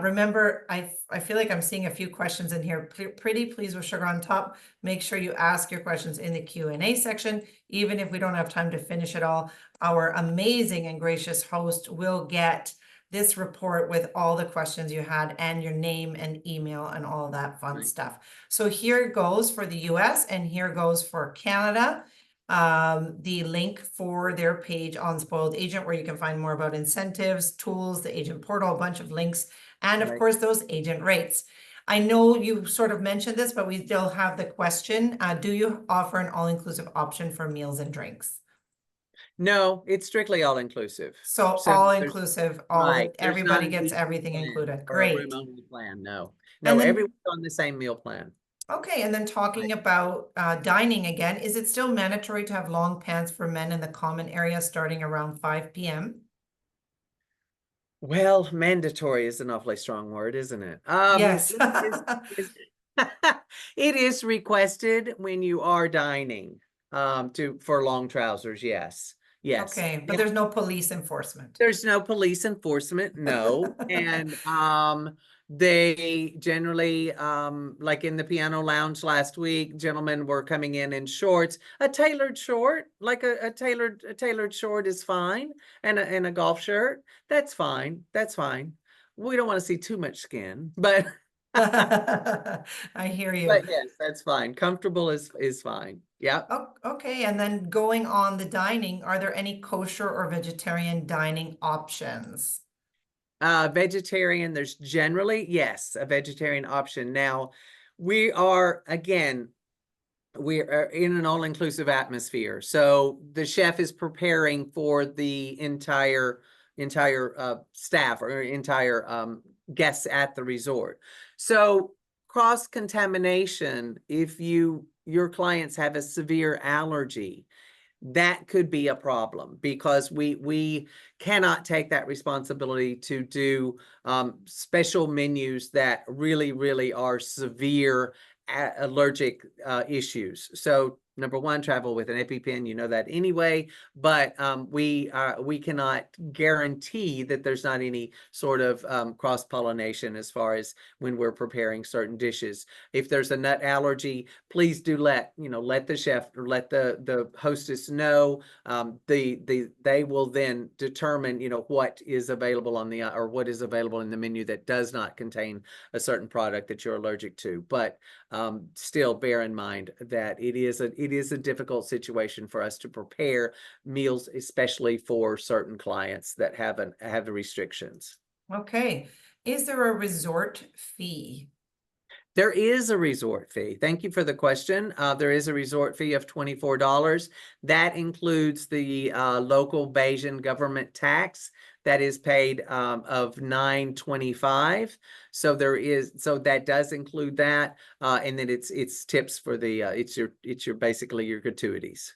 Remember, I feel like I'm seeing a few questions in here. Pretty please with sugar on top. Make sure you ask your questions in the Q&A section. Even if we don't have time to finish it all, our amazing and gracious host will get this report with all the questions you had and your name and email and all of that fun Right. stuff. So here goes for the US and here goes for Canada. The link for their page on Spoiled Agent where you can find more about incentives, tools, the agent portal, a bunch of links, and of Right. course those agent rates. I know you sort of mentioned this, but we still have the question. Do you offer an all-inclusive option for meals and drinks? No, it's strictly all inclusive. So So all there's inclusive, right. There's not everybody an gets eating everything plan included. or a room Great. only plan. No. And No, then, everyone's on the same meal plan. okay, and then Right. talking about dining again, is it still mandatory to have long pants for men in the common area starting around 5 p.m.? Well, mandatory is an awfully strong word, isn't it? Yes. Is It is requested when you are dining, for long trousers, yes. Yes. Okay, but there's no police enforcement. There's no police enforcement, no. And they generally, like in the piano lounge last week, gentlemen were coming in shorts. A tailored short, like a tailored short is fine, and a golf shirt. That's fine. That's fine. We don't want to see too much skin, but I hear you. but yes, that's fine. Comfortable is fine. Yep. Okay, and then going on the dining, are there any kosher or vegetarian dining options? Vegetarian, there's generally, yes, a vegetarian option. Now, we are, again, we are in an all-inclusive atmosphere. So the chef is preparing for the entire staff or entire guests at the resort. So cross-contamination, if your clients have a severe allergy, that could be a problem because we cannot take that responsibility to do special menus that really are severe allergic issues. So number one, travel with an EpiPen, you know that anyway, but we cannot guarantee that there's not any sort of cross-pollination as far as when we're preparing certain dishes. If there's a nut allergy, please do let the chef or let the hostess know. They will then determine what is available on the or what is available in the menu that does not contain a certain product that you're allergic to. But still bear in mind that it is a difficult situation for us to prepare meals, especially for certain clients that have the restrictions. Okay, is there a resort fee? There is a resort fee. Thank you for the question. There is a resort fee of $24. That includes the local Bayesian government tax that is paid of $9.25. So that does include that, and then it's tips for the it's your basically your gratuities,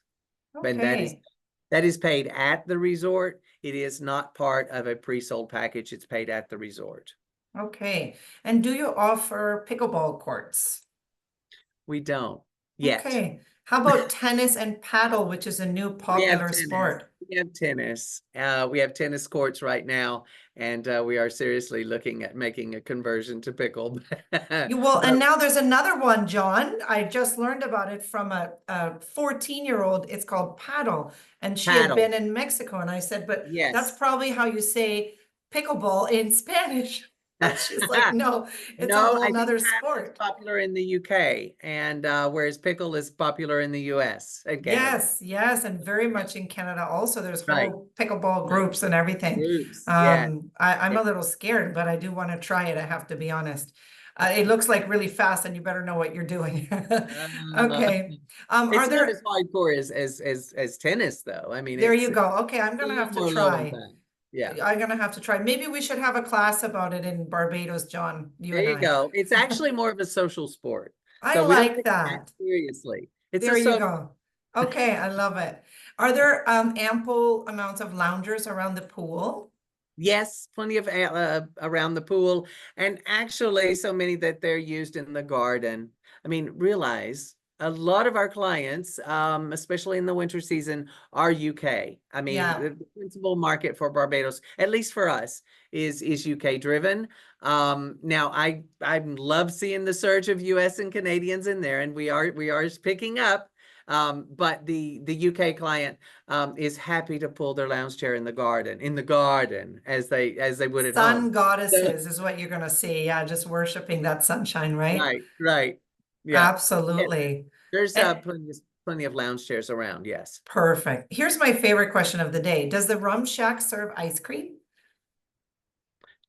and Okay, that is paid at the resort. It is not part of a pre-sold package. It's paid at the resort. okay. And do you offer pickleball courts? We don't yet. Okay. How about tennis and paddle, which is a new We have popular tennis. sport? We have tennis. We have tennis courts right now, and we are seriously looking at making a conversion to pickle. And But now there's another one, John. I just learned about it from a 14-year-old. It's called paddle. And she had paddle, been in Mexico. And I said, but that's yes. probably how you say pickleball in Spanish. And she's like, no, it's a No, whole I think nother paddle is sport. popular in the UK, and whereas pickle is popular in the US and Canada. Yes, yes, and very much in Canada also. There's Right, whole pickleball right. groups and everything. Groups, yeah. I'm a little scared, but I do want to try it. I have to be honest. It looks like really fast, and you better know what you're doing. Uh, Okay. Are it's not as there? hardcore as tennis, though. I mean, There it's you a go. Okay, I'm gonna little have to more low try. impact. Yeah. I'm gonna have to try. Maybe we should have a class about it in Barbados, John, you There and you I. go. It's actually more of a social sport. I So we don't like take it that that. seriously. It's There a you social. go. Okay, I love it. Are there ample amounts of loungers around the pool? Yes, plenty of around the pool, and actually so many that they're used in the garden. I mean, realize a lot of our clients, especially in the winter season, are UK. I mean, Yeah. the principal market for Barbados, at least for us, is UK driven. Now I love seeing the surge of US and Canadians in there, and we are picking up. But the UK client is happy to pull their lounge chair in the garden as they would at Sun home. So, goddesses is what you're gonna see. Yeah, just worshiping that sunshine, right? right. Yeah. Yeah. Absolutely. There's Eh, plenty of lounge chairs around, yes. Perfect. Here's my favorite question of the day. Does the Rum Shack serve ice cream?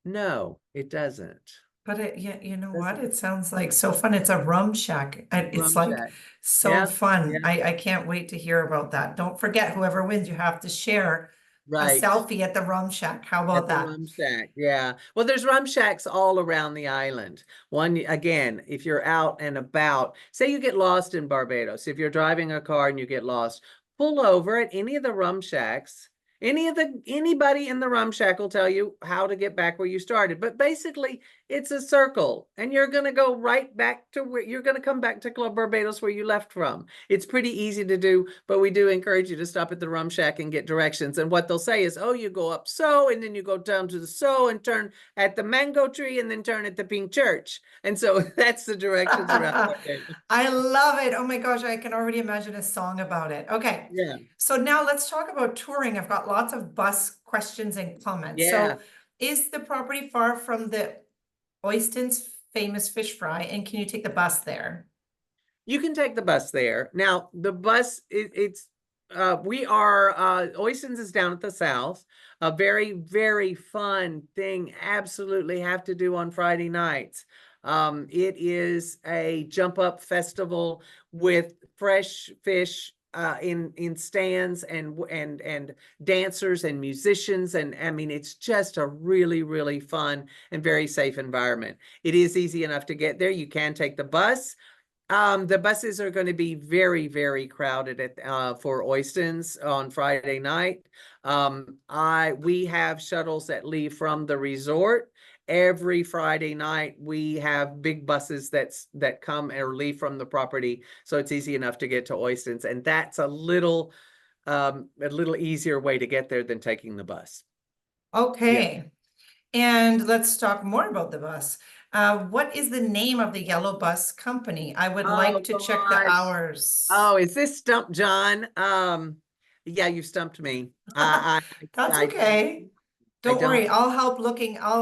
No, it doesn't. But yeah, you know what? Doesn't. It sounds like so fun. It's a rum shack. It's Rum like Shack. so Yeah, fun. yeah. I can't wait to hear about that. Don't forget, whoever wins, you have to share a Right. selfie at the rum shack. How about At the that? Rum Shack, yeah. Well, there's Rum Shacks all around the island. One, again, if you're out and about, say you get lost in Barbados, if you're driving a car and you get lost, pull over at any of the Rum Shacks Anybody in the rum shack will tell you how to get back where you started. But basically, it's a circle, and you're going to go right back to where you're going to come back to Club Barbados where you left from. It's pretty easy to do, but we do encourage you to stop at the rum shack and get directions. And what they'll say is, oh, you go up so, and then you go down to the so and turn at the mango tree and then turn at the pink church. And so that's the directions around Barbados. I love it. Oh my gosh, I can already imagine a song about it. Okay. Yeah. So now let's talk about touring. I've got lots of bus questions and comments. Yeah. So is the property far from the Oyston's famous fish fry? And can you take the bus there? You can take the bus there. Now, the bus, we are, Oyston's is down at the south. A very, very fun thing, absolutely have to do on Friday nights. It is a jump up festival with fresh fish in stands and dancers and musicians. And I mean, it's just a really, really fun and very safe environment. It is easy enough to get there. You can take the bus. The buses are going to be very, very crowded at for Oyston's on Friday night. We have shuttles that leave from the resort. Every Friday night, we have big buses that come or leave from the property, so it's easy enough to get to Oyston's, and that's a little easier way to get there than taking the bus. Yeah. Okay. And let's talk more about the bus. What is the name of the yellow bus company? I would Oh like to check the gosh. hours. Oh, is this Stump John? Yeah, you stumped me. That's I okay. I Don't worry, don't. I'll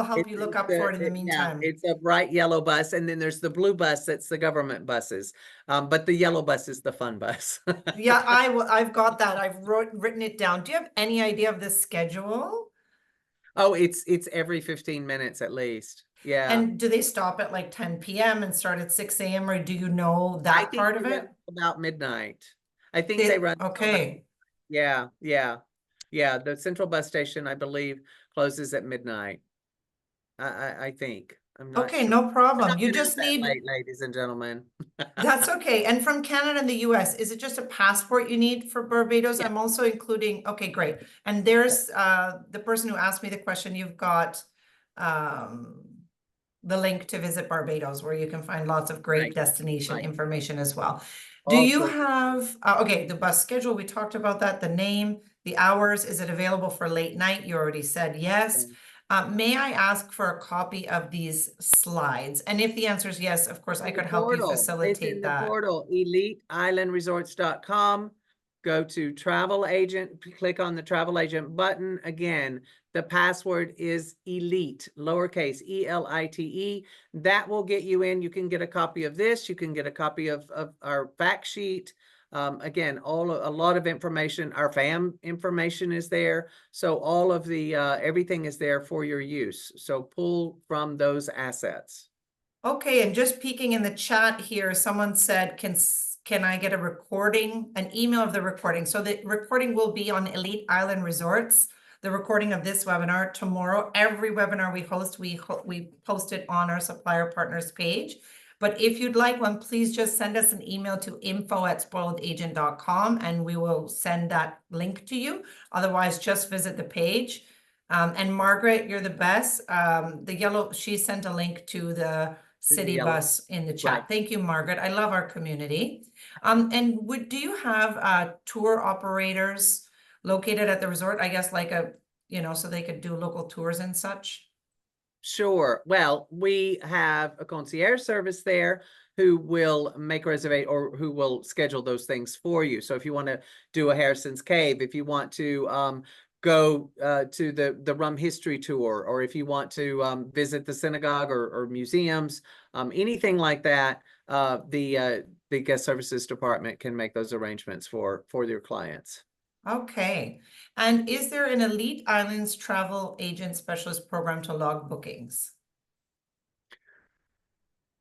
help you look up for it in the Yeah, meantime. it's a bright yellow bus, and then there's the blue bus that's the government buses. But the yellow bus is the fun bus. Yeah, I've got that. Written it down. Do you have any idea of the schedule? Oh, it's every 15 minutes at least. Yeah. And do they stop at like 10 p.m. and start at 6 a.m. or do you know I that think part they of run it? about midnight. I think they run till about, Okay. yeah, yeah. Yeah, the central bus station, I believe, closes at midnight. I think. I'm not Okay, sure. no I've problem. not You been out just that need late, ladies and gentlemen. That's okay. And from Canada and the US, is it just a passport you need for Barbados? Yeah. I'm also including, okay, great. And there's the person who asked me the question, you've got um the link to visit Barbados where you can find lots of great Right, destination right. information as well. Do All you sorts. have okay, the bus schedule, we talked about that, the name, the hours, is it available for late night? You already said yes. May I ask for a copy of these slides? And if the answer is yes, of course, I In the could help you portal. It's in facilitate the that. portal, eliteislandresorts.com. Go to travel agent, click on the travel agent button. Again, the password is elite, lowercase ELITE. That will get you in. You can get a copy of this. You can get a copy of our fact sheet. Again, a lot of information. Our FAM information is there. So all of the everything is there for your use. So pull from those assets. Okay, and just peeking in the chat here, someone said, can I get a recording, an email of the recording? So the recording will be on Elite Island Resorts, the recording of this webinar tomorrow. Every webinar we host, we post it on our supplier partners page. But if you'd like one, please just send us an email to info@spoiledagent.com and we will send that link to you. Otherwise, just visit the page. And Margaret, you're the best. She sent a link to the city Yellow. bus in the chat. Right. Thank you, Margaret. I love our community. And do you have tour operators located at the resort? I guess like so they could do local tours and such? Sure. Well, we have a concierge service there who will make reservation or who will schedule those things for you. So if you want to do a Harrison's Cave, if you want to go to the Rum History Tour, or if you want to visit the synagogue or museums, anything like that, the guest services department can make those arrangements for your clients. Okay. And is there an Elite Islands travel agent specialist program to log bookings?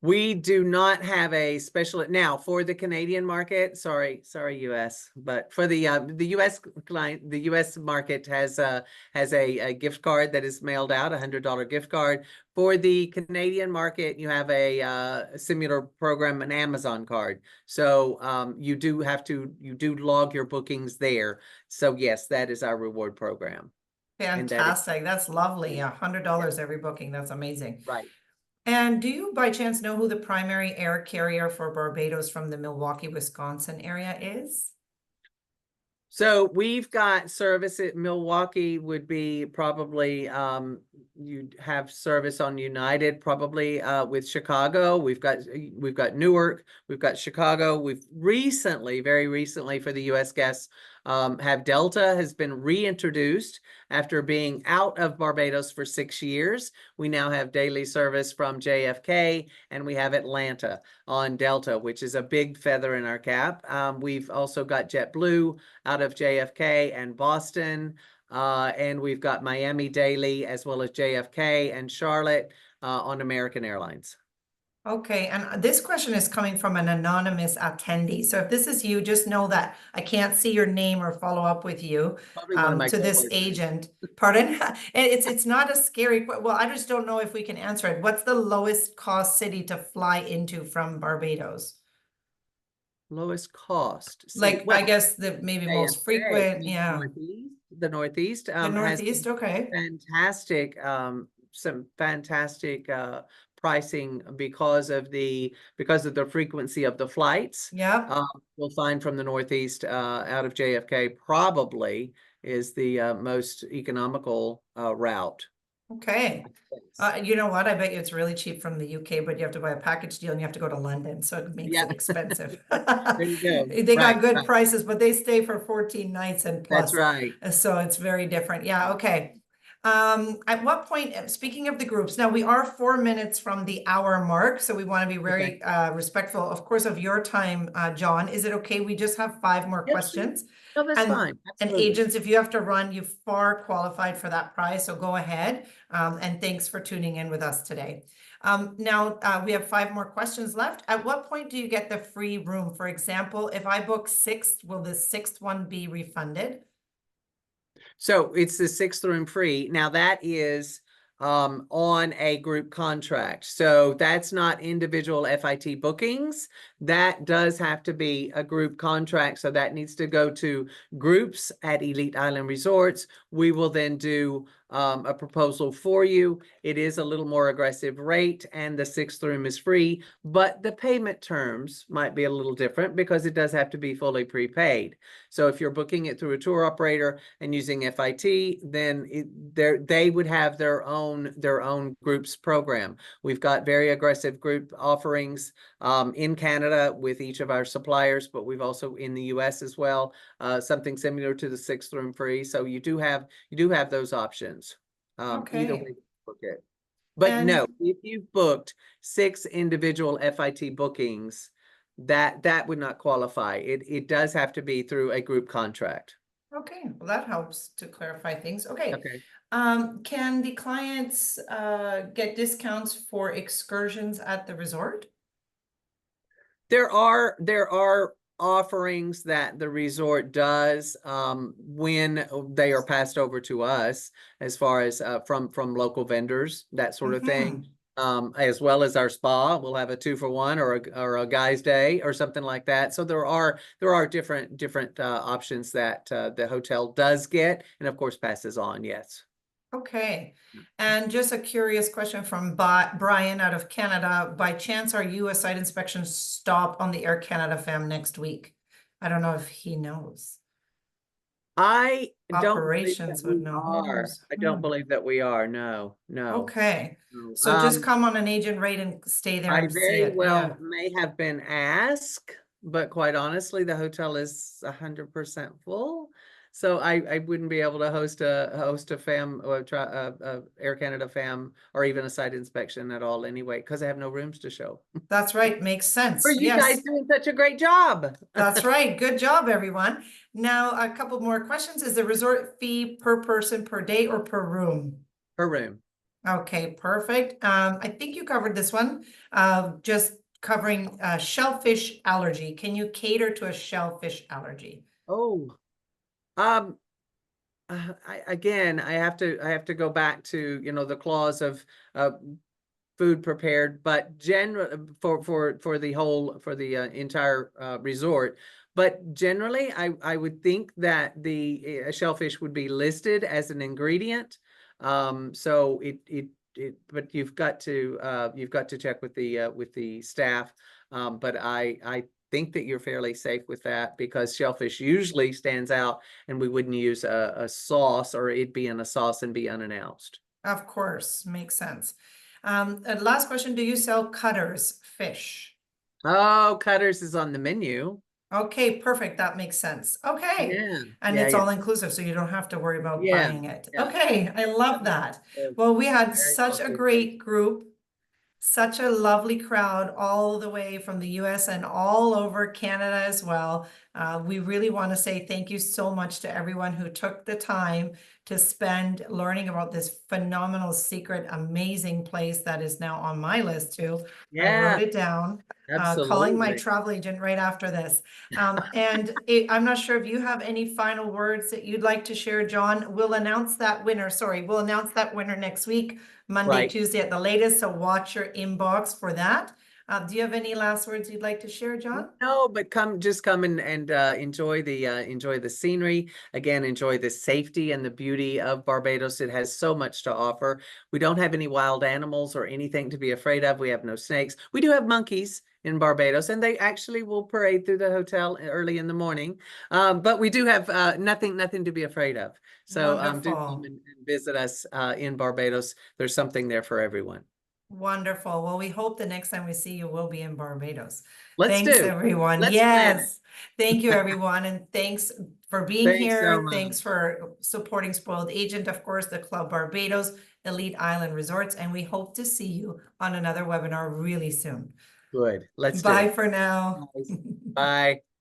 We do not have a special now for the Canadian market. Sorry, US, but for the US client, the US market has a gift card that is mailed out, $100 gift card. For the Canadian market, you have a similar program, an Amazon card. So you do log your bookings there. So yes, that is our reward program, and that is Fantastic. That's lovely. $100 every booking. That's amazing. right. And do you by chance know who the primary air carrier for Barbados from the Milwaukee, Wisconsin area is? So we've got service at Milwaukee would be probably you'd have service on United probably with Chicago. We've got Newark, we've got Chicago. We've recently, very recently for the US guests, have Delta has been reintroduced after being out of Barbados for 6 years. We now have daily service from JFK, and we have Atlanta on Delta, which is a big feather in our cap. We've also got JetBlue out of JFK and Boston. And we've got Miami daily as well as JFK and Charlotte on American Airlines. Okay, and this question is coming from an anonymous attendee. So if this is you, just know that I can't see your name or follow up with you Probably one of my to this coworkers. agent. Pardon? It's not a scary, well, I just don't know if we can answer it. What's the lowest cost city to fly into from Barbados? Lowest cost city. Like, I Well, guess the maybe most JFK, frequent, yeah. The Northeast The has Northeast, okay. some fantastic pricing because of the frequency of the flights. Yep. We'll find from the Northeast out of JFK probably is the most economical route. Okay. You know what? I bet you it's really cheap from the UK, but you have to buy a package deal and you have to go to London, so it makes Yeah. it expensive. There you go. They got Right, good right. prices, but they stay for 14 nights and That's plus. right. So it's very different. Yeah, okay. At what point, speaking of the groups, now we are 4 minutes from the hour mark, so we want to be very respectful, of course, of your time, John. Is it okay? We just have 5 more Yes, sure. questions. No, that's fine. And Absolutely. agents, if you have to run, you've far qualified for that prize, so go ahead. And thanks for tuning in with us today. Now, we have 5 more questions left. At what point do you get the free room? For example, if I book 6, will the 6th one be refunded? So it's the 6th room free. Now that is on a group contract. So that's not individual FIT bookings. That does have to be a group contract. So that needs to go to groups at Elite Island Resorts. We will then do a proposal for you. It is a little more aggressive rate, and the 6th room is free, but the payment terms might be a little different because it does have to be fully prepaid. So if you're booking it through a tour operator and using FIT, then they would have their own groups program. We've got very aggressive group offerings in Canada with each of our suppliers, but we've also in the US as well, something similar to the 6th room free. So you do have those options. Either way Okay. you book it. But And no, if you've booked 6 individual FIT bookings, that would not qualify. It does have to be through a group contract. okay, well, that helps to clarify things. Okay. Okay. Can the clients get discounts for excursions at the resort? There are offerings that the resort does when they are passed over to us, as far as from local vendors, that sort of thing. As well as our spa, we'll have a 2-for-1 or a guy's day or something like that. So there are different options that the hotel does get, and of course passes on. Yes. Okay. And just a curious question from Brian out of Canada. By chance, are you a site inspection stop on the Air Canada fam next week? I don't know if he knows. I don't believe Operations that would we know. Who are. knows? I don't believe that we are. No, no. Okay. No. So just come on an agent rate and stay there I and see very it. Yeah. well may have been asked, but quite honestly, the hotel is 100% full. So I wouldn't be able to host a fam or Air Canada fam or even a site inspection at all anyway, because I have no rooms to show. That's right. Makes sense. Are you guys Yes. doing such a great job? That's right. Good job, everyone. Now, a couple more questions. Is the resort fee per person per day or per room? Per room. Okay, perfect. I think you covered this one. Just covering shellfish allergy. Can you cater to a shellfish allergy? Oh, um, I have to go back to, the clause of uh, food prepared, but general for the whole for the entire resort. But generally, I would think that the shellfish would be listed as an ingredient. So but you've got to check with the staff. But I think that you're fairly safe with that because shellfish usually stands out, and we wouldn't use a sauce, or it'd be in a sauce and be unannounced. Of course, makes sense. And last question, do you sell cutters fish? Oh, Cutters is on the menu. Okay, perfect. That makes sense. Okay. Yeah, And yeah, it's yeah, all inclusive, so you don't have to worry about yeah, buying it. yeah. Okay, I love that. So Well, we had very such well a suited. great group. Such a lovely crowd all the way from the US and all over Canada as well. We really want to say thank you so much to everyone who took the time to spend learning about this phenomenal, secret, amazing place that is now on my list too. I wrote Yeah, it down, calling my absolutely. travel agent right after this. I'm not sure if you have any final words that you'd like to share, John. We'll announce that winner. Sorry, we'll announce that winner next week. Monday, Right. Tuesday at the latest, so watch your inbox for that. Do you have any last words you'd like to share, John? No, but just come and enjoy the scenery. Again, enjoy the safety and the beauty of Barbados. It has so much to offer. We don't have any wild animals or anything to be afraid of. We have no snakes. We do have monkeys in Barbados, and they actually will parade through the hotel early in the morning. But we do have nothing to be afraid of. So do come Wonderful. and visit us in Barbados. There's something there for everyone. Wonderful. Well, we hope the next time we see you will be in Barbados. Let's Thanks, do. everyone. Let's plan it. Yes. Thank you, everyone. And thanks for being Thanks so here. much. Thanks for supporting Spoiled Agent, of course, the Club Barbados, Elite Island Resorts. And we hope to see you on another webinar really soon. Good. Let's Bye do. for now. Nice. Bye.